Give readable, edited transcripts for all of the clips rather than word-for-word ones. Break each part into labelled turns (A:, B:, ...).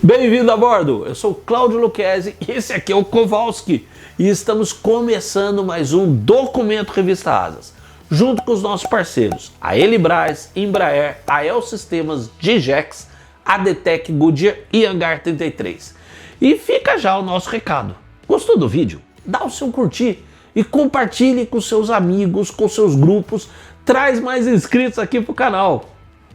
A: Bem-vindo a bordo, eu sou o Cláudio Lucchesi e esse aqui é o Kowalski e estamos começando mais um Documento Revista Asas, junto com os nossos parceiros, a Elibraz, Embraer, a El Sistemas, Digex, ADTEC, Goodyear e Hangar 33. E fica já o nosso recado. Gostou do vídeo? Dá o seu curtir e compartilhe com seus amigos, com seus grupos, traz mais inscritos aqui pro canal.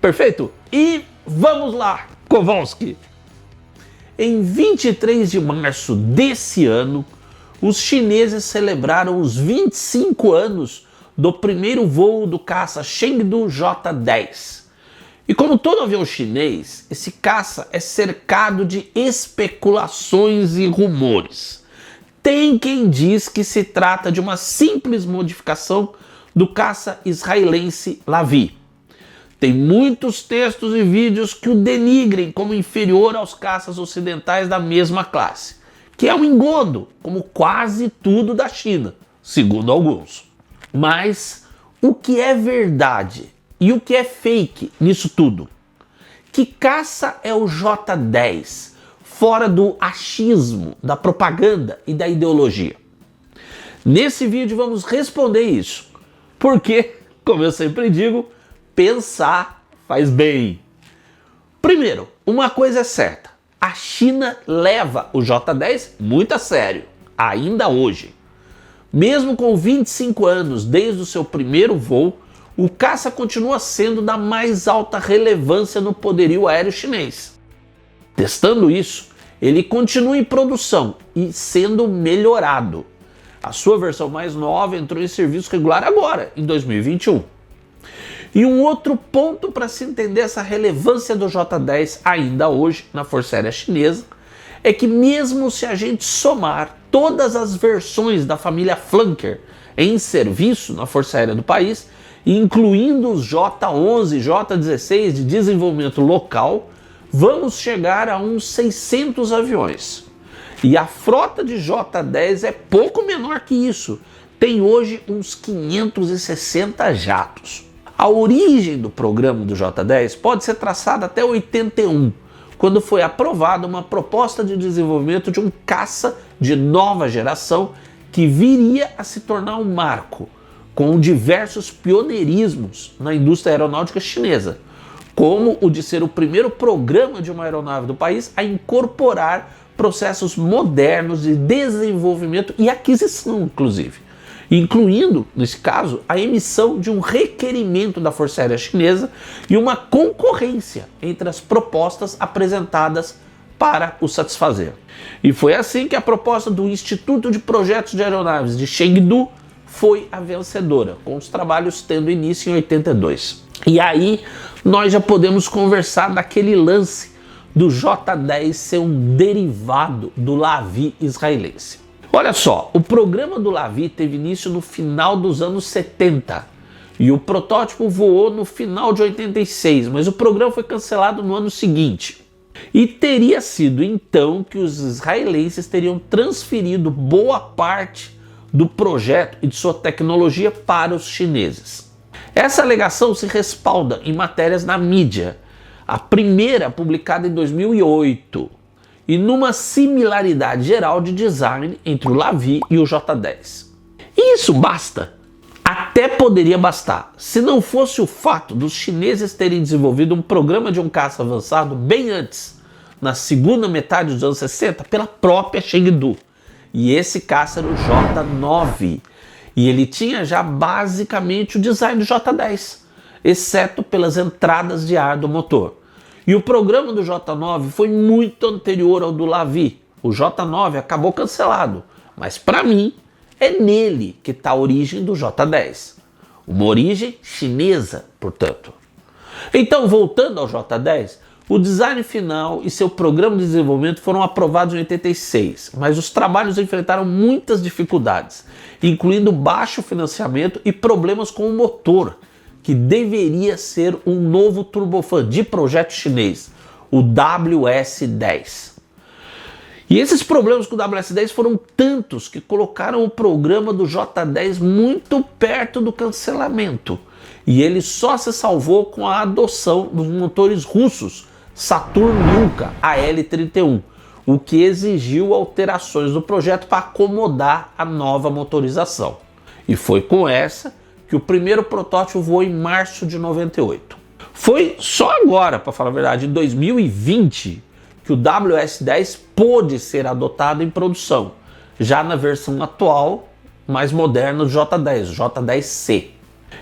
A: Perfeito? E vamos lá, Kowalski! Em 23 de março desse ano, os chineses celebraram os 25 anos do primeiro voo do caça Chengdu J-10. E como todo avião chinês, esse caça é cercado de especulações e rumores. Tem quem diz que se trata de uma simples modificação do caça israelense Lavi. Tem muitos textos e vídeos que o denigrem como inferior aos caças ocidentais da mesma classe, que é um engodo, como quase tudo da China, segundo alguns. Mas o que é verdade e o que é fake nisso tudo? Que caça é o J-10, fora do achismo, da propaganda e da ideologia? Nesse vídeo vamos responder isso, porque, como eu sempre digo, pensar faz bem. Primeiro, uma coisa é certa, a China leva o J-10 muito a sério, ainda hoje. Mesmo com 25 anos desde o seu primeiro voo, o caça continua sendo da mais alta relevância no poderio aéreo chinês. Testando isso, ele continua em produção e sendo melhorado. A sua versão mais nova entrou em serviço regular agora, em 2021. E um outro ponto para se entender essa relevância do J-10 ainda hoje na Força Aérea Chinesa é que mesmo se a gente somar todas as versões da família Flanker em serviço na Força Aérea do país, incluindo os J-11 e J-16 de desenvolvimento local, vamos chegar a uns 600 aviões. E a frota de J-10 é pouco menor que isso, tem hoje uns 560 jatos. A origem do programa do J-10 pode ser traçada até 81, quando foi aprovada uma proposta de desenvolvimento de um caça de nova geração que viria a se tornar um marco, com diversos pioneirismos na indústria aeronáutica chinesa, como o de ser o primeiro programa de uma aeronave do país a incorporar processos modernos de desenvolvimento e aquisição, incluindo, nesse caso, a emissão de um requerimento da Força Aérea Chinesa e uma concorrência entre as propostas apresentadas para o satisfazer. E foi assim que a proposta do Instituto de Projetos de Aeronaves de Chengdu foi a vencedora, com os trabalhos tendo início em 82. E aí nós já podemos conversar daquele lance do J-10 ser um derivado do Lavi israelense. Olha só, o programa do Lavi teve início no final dos anos 70 e o protótipo voou no final de 86, mas o programa foi cancelado no ano seguinte. E teria sido então que os israelenses teriam transferido boa parte do projeto e de sua tecnologia para os chineses. Essa alegação se respalda em matérias na mídia, a primeira publicada em 2008. E numa similaridade geral de design entre o Lavi e o J-10. E isso basta? Até poderia bastar, se não fosse o fato dos chineses terem desenvolvido um programa de um caça avançado bem antes, na segunda metade dos anos 60, pela própria Chengdu. E esse caça era o J-9. E ele tinha já basicamente o design do J-10, exceto pelas entradas de ar do motor. E o programa do J-9 foi muito anterior ao do Lavi. O J-9 acabou cancelado, mas para mim é nele que está a origem do J-10. Uma origem chinesa, portanto. Então, voltando ao J-10, o design final e seu programa de desenvolvimento foram aprovados em 86, mas os trabalhos enfrentaram muitas dificuldades, incluindo baixo financiamento e problemas com o motor, que deveria ser um novo turbofan de projeto chinês, o WS-10. E esses problemas com o WS-10 foram tantos que colocaram o programa do J-10 muito perto do cancelamento. E ele só se salvou com a adoção dos motores russos Saturn Ilka AL-31, o que exigiu alterações no projeto para acomodar a nova motorização. E foi com essa que o primeiro protótipo voou em março de 98. Foi só agora, para falar a verdade, em 2020, que o WS-10 pôde ser adotado em produção, já na versão atual, mais moderna do J-10, J-10C.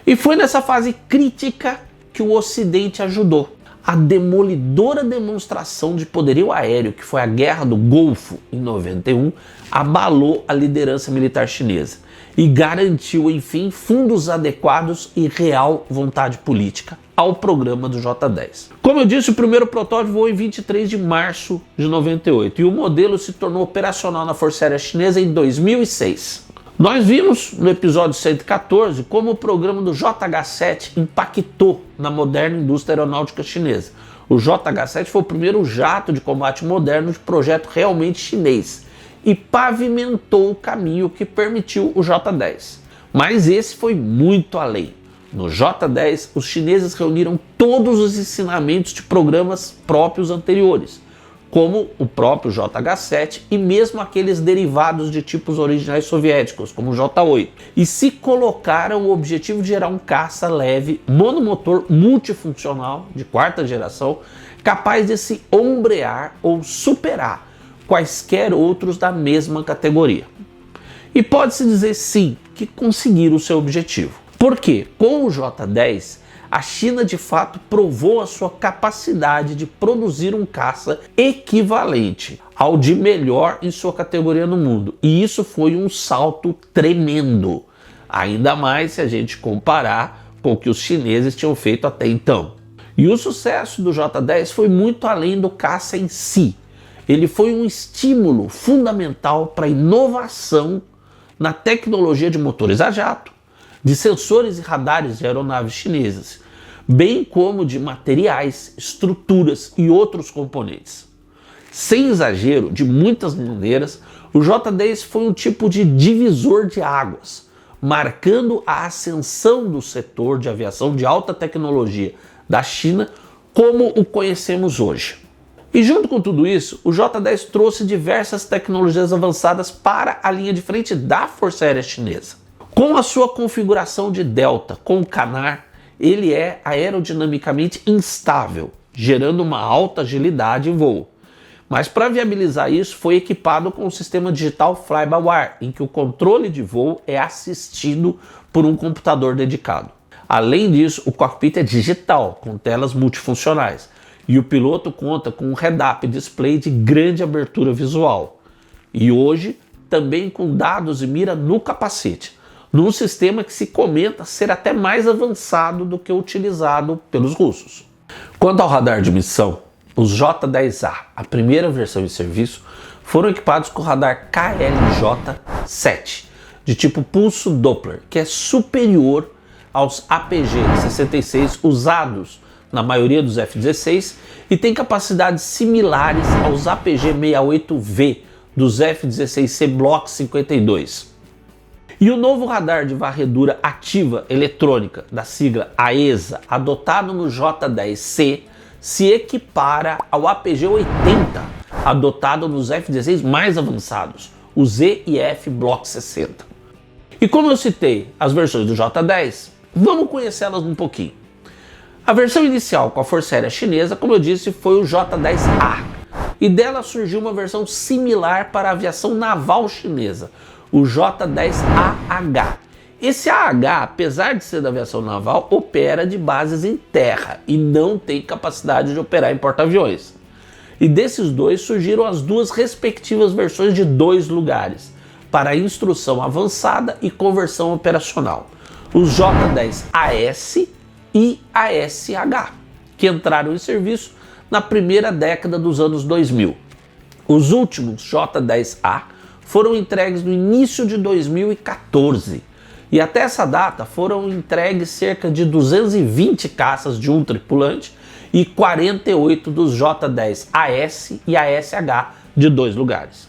A: E foi nessa fase crítica que o Ocidente ajudou. A demolidora demonstração de poderio aéreo, que foi a Guerra do Golfo em 91, abalou a liderança militar chinesa e garantiu, enfim, fundos adequados e real vontade política ao programa do J-10. Como eu disse, o primeiro protótipo voou em 23 de março de 98 e o modelo se tornou operacional na Força Aérea Chinesa em 2006. Nós vimos no episódio 114 como o programa do JH-7 impactou na moderna indústria aeronáutica chinesa. O JH-7 foi o primeiro jato de combate moderno de projeto realmente chinês e pavimentou o caminho que permitiu o J-10. Mas esse foi muito além. No J-10, os chineses reuniram todos os ensinamentos de programas próprios anteriores, como o próprio JH-7 e mesmo aqueles derivados de tipos originais soviéticos, como o J-8, e se colocaram o objetivo de gerar um caça leve monomotor multifuncional de quarta geração, capaz de se ombrear ou superar quaisquer outros da mesma categoria. E pode-se dizer sim que conseguiram o seu objetivo. Porque com o J-10, a China de fato provou a sua capacidade de produzir um caça equivalente ao de melhor em sua categoria no mundo. E isso foi um salto tremendo, ainda mais se a gente comparar com o que os chineses tinham feito até então. E o sucesso do J-10 foi muito além do caça em si. Ele foi um estímulo fundamental para a inovação na tecnologia de motores a jato, de sensores e radares de aeronaves chinesas, bem como de materiais, estruturas e outros componentes. Sem exagero, de muitas maneiras, o J-10 foi um tipo de divisor de águas, marcando a ascensão do setor de aviação de alta tecnologia da China como o conhecemos hoje. E junto com tudo isso, o J-10 trouxe diversas tecnologias avançadas para a linha de frente da Força Aérea Chinesa. Com a sua configuração de delta com o canar, ele é aerodinamicamente instável, gerando uma alta agilidade em voo. Mas para viabilizar isso, foi equipado com o sistema digital Fly-by-Wire, em que o controle de voo é assistido por um computador dedicado. Além disso, o cockpit é digital, com telas multifuncionais, e o piloto conta com um head-up display de grande abertura visual. E hoje, também com dados e mira no capacete, num sistema que se comenta ser até mais avançado do que o utilizado pelos russos. Quanto ao radar de missão, os J-10A, a primeira versão em serviço, foram equipados com o radar KLJ-7, de tipo pulso Doppler, que é superior aos APG-66 usados na maioria dos F-16 e tem capacidades similares aos APG-68V dos F-16C Block 52. E o novo radar de varredura ativa eletrônica, da sigla AESA, adotado no J-10C, se equipara ao APG-80, adotado nos F-16 mais avançados, o Z e F Block 60. E como eu citei as versões do J-10, vamos conhecê-las um pouquinho. A versão inicial com a Força Aérea Chinesa, como eu disse, foi o J-10A, e dela surgiu uma versão similar para a aviação naval chinesa, o J-10AH. Esse AH, apesar de ser da aviação naval, opera de bases em terra e não tem capacidade de operar em porta-aviões. E desses dois surgiram as duas respectivas versões de 2 lugares, para instrução avançada e conversão operacional, os J-10AS e ASH, que entraram em serviço na primeira década dos anos 2000. Os últimos J-10A foram entregues no início de 2014 e até essa data foram entregues cerca de 220 caças de um tripulante e 48 dos J-10AS e ASH de 2 lugares.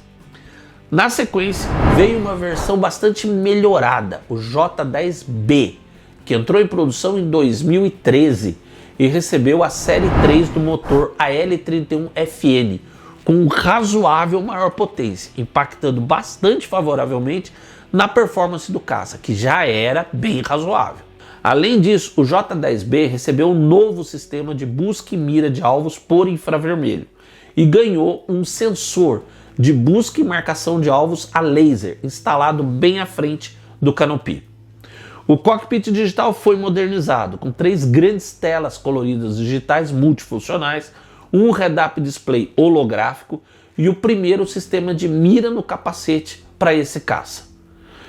A: Na sequência veio uma versão bastante melhorada, o J-10B, que entrou em produção em 2013 e recebeu a série 3 do motor AL31FN, com razoável maior potência, impactando bastante favoravelmente na performance do caça, que já era bem razoável. Além disso, o J-10B recebeu um novo sistema de busca e mira de alvos por infravermelho e ganhou um sensor de busca e marcação de alvos a laser instalado bem à frente do canopy. O cockpit digital foi modernizado com 3 grandes telas coloridas digitais multifuncionais, um head-up display holográfico e o primeiro sistema de mira no capacete para esse caça.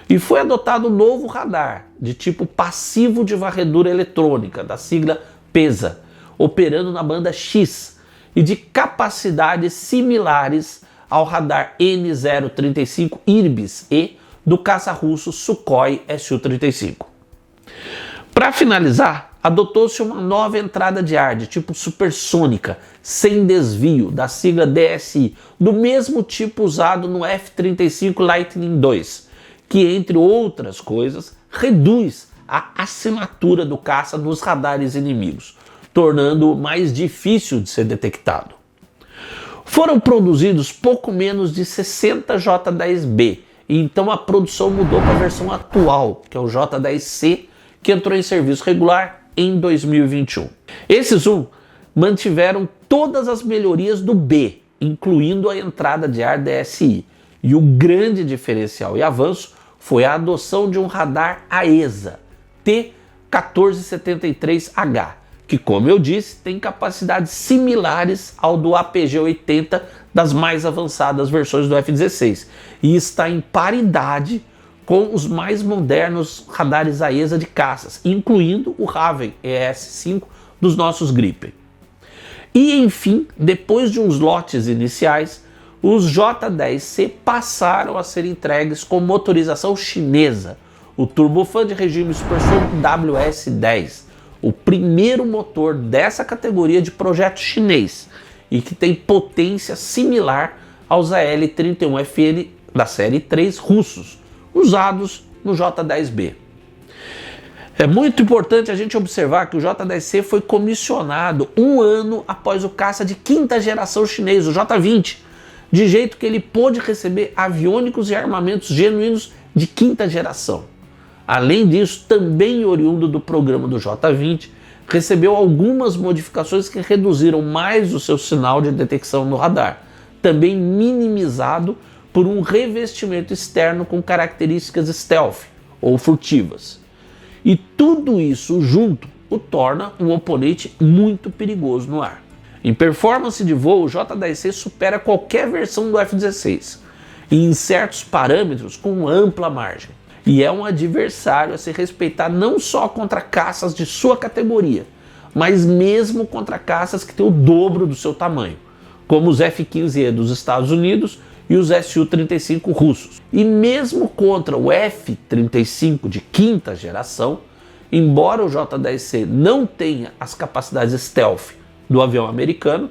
A: E foi adotado um novo radar de tipo passivo de varredura eletrônica, da sigla PESA, operando na banda X e de capacidades similares ao radar N035 Irbis-E do caça russo Sukhoi Su-35. Para finalizar, adotou-se uma nova entrada de ar de tipo supersônica, sem desvio, da sigla DSI, do mesmo tipo usado no F-35 Lightning II, que, entre outras coisas, reduz a assinatura do caça nos radares inimigos, tornando-o mais difícil de ser detectado. Foram produzidos pouco menos de 60 J-10B, e então a produção mudou para a versão atual, que é o J-10C, que entrou em serviço regular em 2021. Esses mantiveram todas as melhorias do B, incluindo a entrada de ar DSI, e o grande diferencial e avanço foi a adoção de um radar AESA T1473H, que, como eu disse, tem capacidades similares ao do APG-80 das mais avançadas versões do F-16 e está em paridade com os mais modernos radares AESA de caças, incluindo o Raven ES-5 dos nossos Gripen. E, enfim, depois de uns lotes iniciais, os J-10C passaram a ser entregues com motorização chinesa, o turbofan de regime supersônico WS-10, o primeiro motor dessa categoria de projeto chinês e que tem potência similar aos AL-31FN da série 3 russos, usados no J-10B. É muito importante a gente observar que o J-10C foi comissionado um ano após o caça de quinta geração chinês, o J-20, de jeito que ele pôde receber aviônicos e armamentos genuínos de quinta geração. Além disso, também oriundo do programa do J-20, recebeu algumas modificações que reduziram mais o seu sinal de detecção no radar, também minimizado por um revestimento externo com características stealth ou furtivas. E tudo isso junto o torna um oponente muito perigoso no ar. Em performance de voo, o J-10C supera qualquer versão do F-16, e em certos parâmetros com ampla margem. E é um adversário a se respeitar não só contra caças de sua categoria, mas mesmo contra caças que têm o dobro do seu tamanho, como os F-15E dos Estados Unidos e os Su-35 russos. E mesmo contra o F-35 de quinta geração, embora o J-10C não tenha as capacidades stealth do avião americano,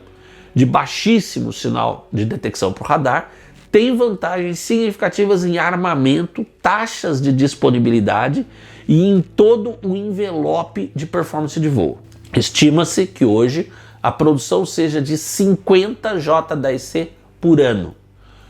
A: de baixíssimo sinal de detecção por radar, tem vantagens significativas em armamento, taxas de disponibilidade e em todo o envelope de performance de voo. Estima-se que hoje a produção seja de 50 J-10C por ano.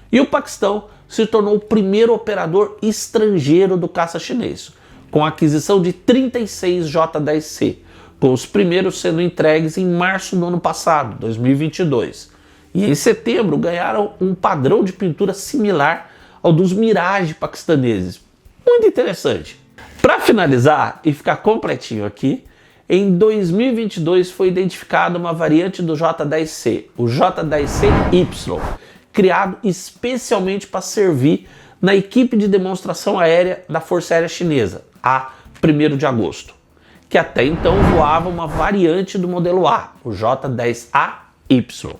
A: E o Paquistão se tornou o primeiro operador estrangeiro do caça chinês, com a aquisição de 36 J-10C, com os primeiros sendo entregues em março do ano passado, 2022. E em setembro ganharam um padrão de pintura similar ao dos Mirage paquistaneses. Muito interessante. Para finalizar e ficar completinho aqui, em 2022 foi identificada uma variante do J-10C, o J-10C-Y, criado especialmente para servir na equipe de demonstração aérea da Força Aérea Chinesa, a 1º de agosto, que até então voava uma variante do modelo A, o J-10AY.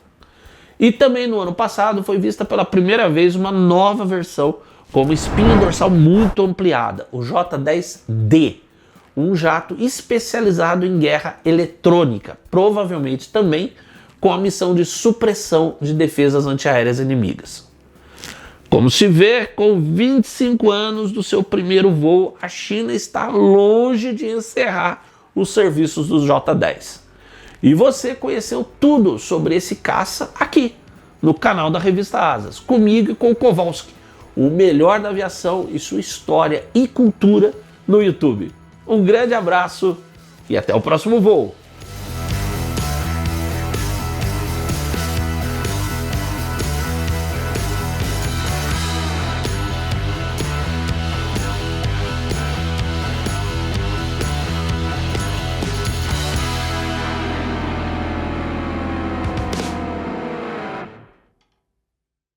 A: E também no ano passado foi vista pela primeira vez uma nova versão com uma espinha dorsal muito ampliada, o J-10D, um jato especializado em guerra eletrônica, provavelmente também com a missão de supressão de defesas antiaéreas inimigas. Como se vê, com 25 anos do seu primeiro voo, a China está longe de encerrar os serviços dos J-10. E você conheceu tudo sobre esse caça aqui, no canal da Revista Asas, comigo e com o Kowalski, o melhor da aviação e sua história e cultura no YouTube. Um grande abraço e até o próximo voo!